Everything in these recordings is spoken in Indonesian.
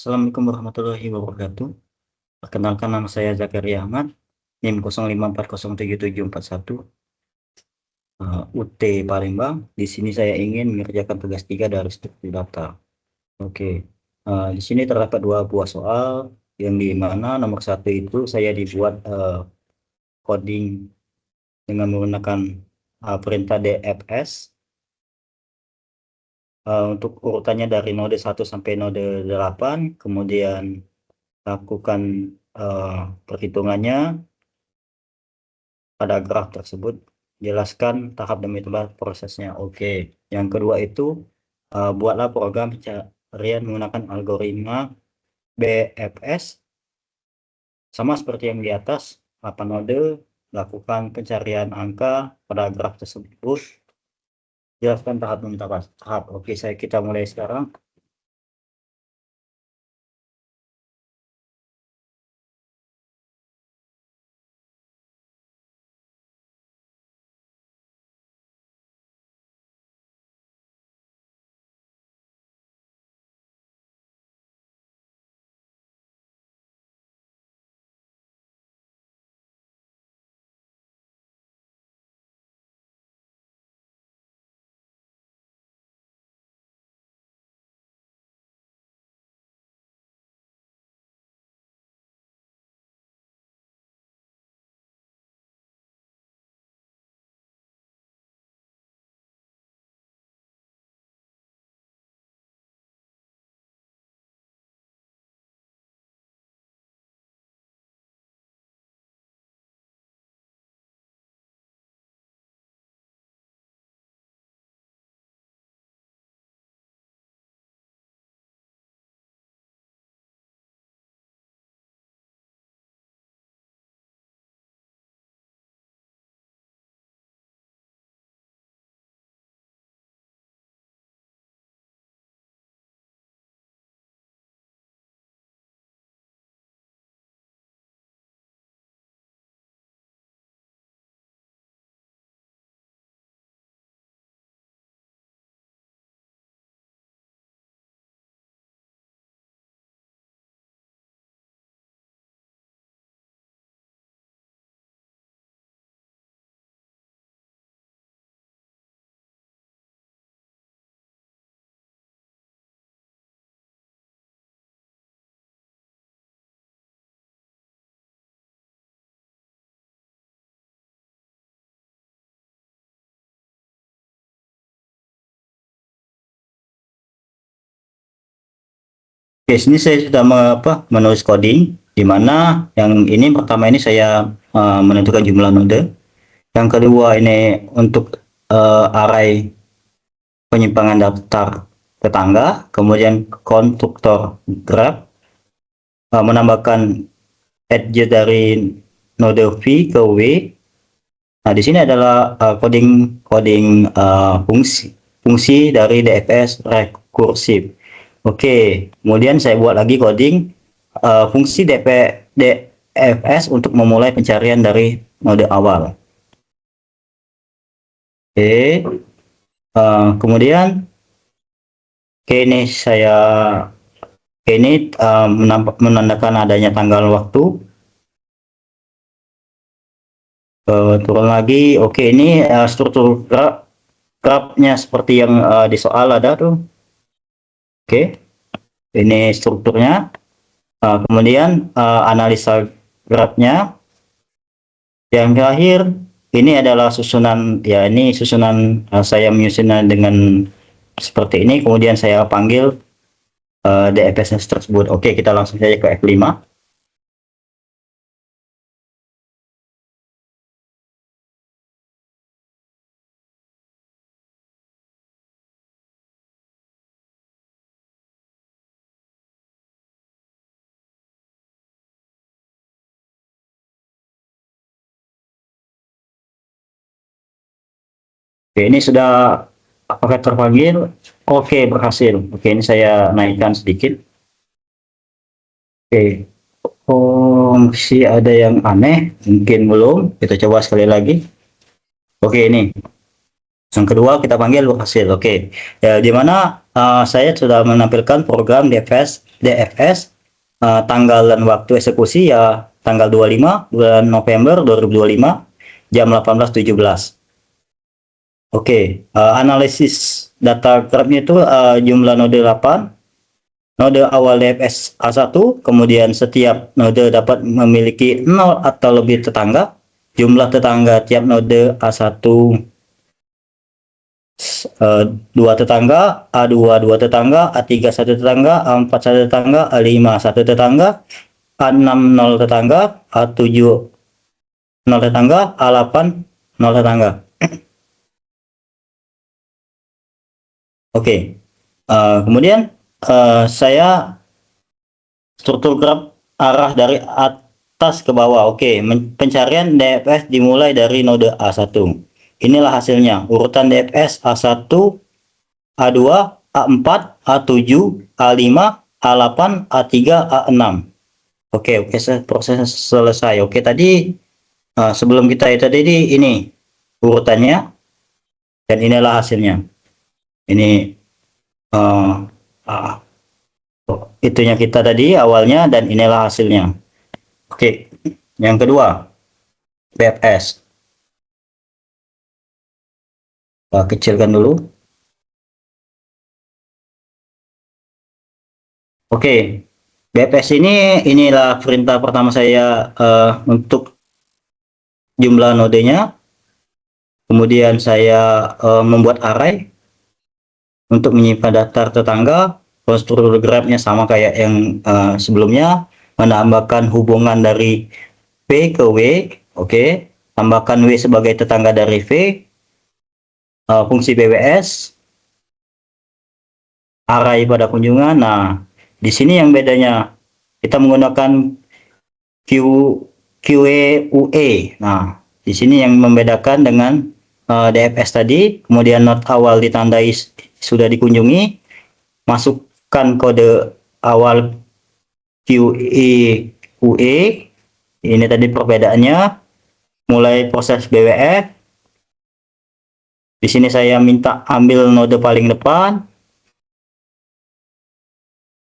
Assalamualaikum warahmatullahi wabarakatuh. Perkenalkan, nama saya Zakaria Ahmad, NIM 05407741, UT Palembang. Di sini saya ingin mengerjakan tugas 3 dari struktur data. Oke, di sini terdapat dua buah soal, yang di mana nomor satu itu saya dibuat coding dengan menggunakan perintah DFS. Untuk urutannya dari node 1 sampai node 8, kemudian lakukan perhitungannya pada graf tersebut, jelaskan tahap demi tahap prosesnya. Oke. Yang kedua itu buatlah program pencarian menggunakan algoritma BFS, sama seperti yang di atas, 8 node, lakukan pencarian angka pada graf tersebut, jelaskan tahap demi tahap. Oke, kita mulai sekarang. Oke, sini saya sudah menulis coding, di mana yang ini pertama ini saya menentukan jumlah node. Yang kedua ini untuk array penyimpangan daftar tetangga, kemudian konstruktor graph, menambahkan edge dari node V ke W. Nah, di sini adalah coding fungsi dari DFS rekursif. Oke, kemudian saya buat lagi coding fungsi DFS untuk memulai pencarian dari node awal. Oke, kemudian ini menandakan adanya tanggal waktu. Turun lagi. Oke, ini struktur grafnya seperti yang di soal ada tuh. Oke, ini strukturnya. Kemudian analisa grafnya. Yang terakhir, ini adalah susunan, ya ini susunan saya menyusunnya dengan seperti ini. Kemudian saya panggil DFS tersebut. Oke, kita langsung saja ke F5. Oke, ini sudah apakah terpanggil? Oke, berhasil. Oke, ini saya naikkan sedikit. Oke, masih ada yang aneh, mungkin belum. Kita coba sekali lagi. Oke, ini. Yang kedua kita panggil hasil. Oke. Ya, di mana saya sudah menampilkan program DFS tanggal dan waktu eksekusi ya tanggal 25 bulan November 2025 jam 18.17. Oke, analisis data grafnya itu jumlah node 8, node awal DFS A1, kemudian setiap node dapat memiliki 0 atau lebih tetangga, jumlah tetangga tiap node A1 dua tetangga, A2 dua tetangga, A3 satu tetangga, A4 satu tetangga, A5 satu tetangga, A6 nol tetangga, A7 nol tetangga, A8 nol tetangga. Oke, kemudian saya struktur graf arah dari atas ke bawah. Oke, pencarian DFS dimulai dari node A1. Inilah hasilnya, urutan DFS A1, A2, A4, A7, A5, A8, A3, A6. Oke, proses selesai. Oke, tadi sebelum kita itu tadi ini urutannya dan inilah hasilnya. Ini uh, uh, itunya kita tadi awalnya dan inilah hasilnya. Oke, yang kedua BFS. Kecilkan dulu. Oke, BFS inilah perintah pertama saya untuk jumlah nodenya. Kemudian saya membuat array untuk menyimpan daftar tetangga. Konstruktur grafnya sama kayak yang sebelumnya, menambahkan hubungan dari V ke W. Oke, tambahkan W sebagai tetangga dari V. Fungsi BWS, array pada kunjungan. Nah, di sini yang bedanya kita menggunakan QEUE. Nah, di sini yang membedakan dengan DFS tadi. Kemudian not awal ditandai sudah dikunjungi, masukkan kode awal QEUE. Ini tadi perbedaannya. Mulai proses BWF. Di sini saya minta ambil node paling depan.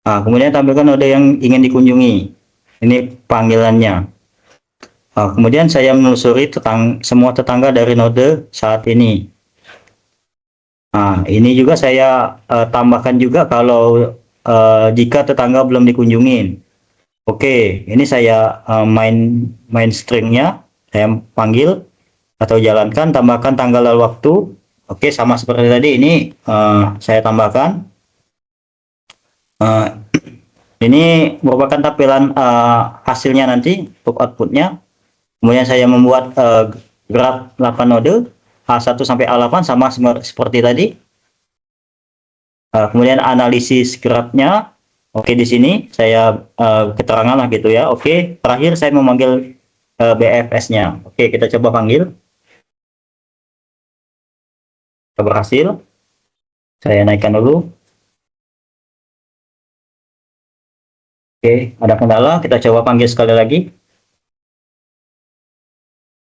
Nah, kemudian tampilkan node yang ingin dikunjungi. Ini panggilannya. Kemudian saya menelusuri semua tetangga dari node saat ini. Nah, ini juga saya tambahkan juga kalau jika tetangga belum dikunjungin. Oke, ini saya main stringnya, saya panggil atau jalankan, tambahkan tanggal dan waktu. Oke, sama seperti tadi, ini saya tambahkan. Ini merupakan tampilan hasilnya nanti untuk outputnya. Kemudian saya membuat graf 8 node A1 sampai A8 sama seperti tadi. Kemudian analisis grafnya. Oke, di sini saya keterangan lah gitu ya. Oke, terakhir saya memanggil BFS-nya. Oke, kita coba panggil. Berhasil. Saya naikkan dulu. Oke, ada kendala. Kita coba panggil sekali lagi.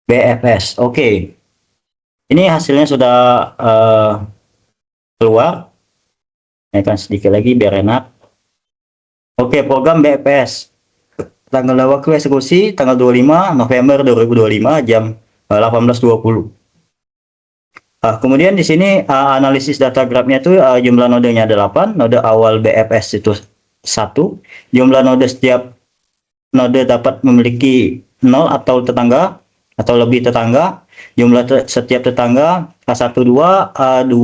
BFS. Oke. Ini hasilnya sudah keluar. Naikkan sedikit lagi biar enak. Oke, program BFS. Tanggal waktu eksekusi tanggal 25 November 2025 jam 18.20. Kemudian di sini analisis data grafnya itu jumlah nodenya 8, node awal BFS itu 1, jumlah node setiap node dapat memiliki 0 atau tetangga atau lebih tetangga, jumlah setiap tetangga A1 2, A2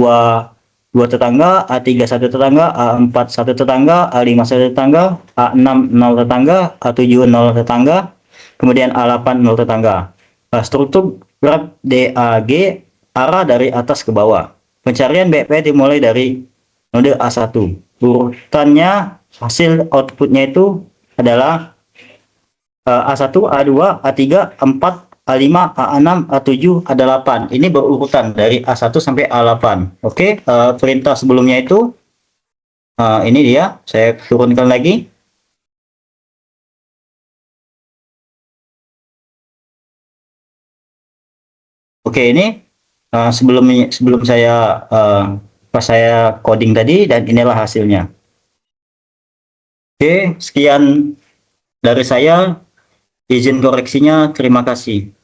2 tetangga, A3 1 tetangga, A4 1 tetangga, A5 1 tetangga, A6 0 tetangga, A7 0 tetangga, kemudian A8 0 tetangga. Struktur graf DAG arah dari atas ke bawah. Pencarian BP dimulai dari node A1. Urutannya hasil outputnya itu adalah A1, A2, A3, A4, A5, A6, A7, A8. Ini berurutan dari A1 sampai A8. Oke, perintah sebelumnya itu ini dia, saya turunkan lagi. Oke, ini sebelum saya pas saya coding tadi, dan inilah hasilnya. Oke, sekian dari saya. Izin koreksinya, terima kasih.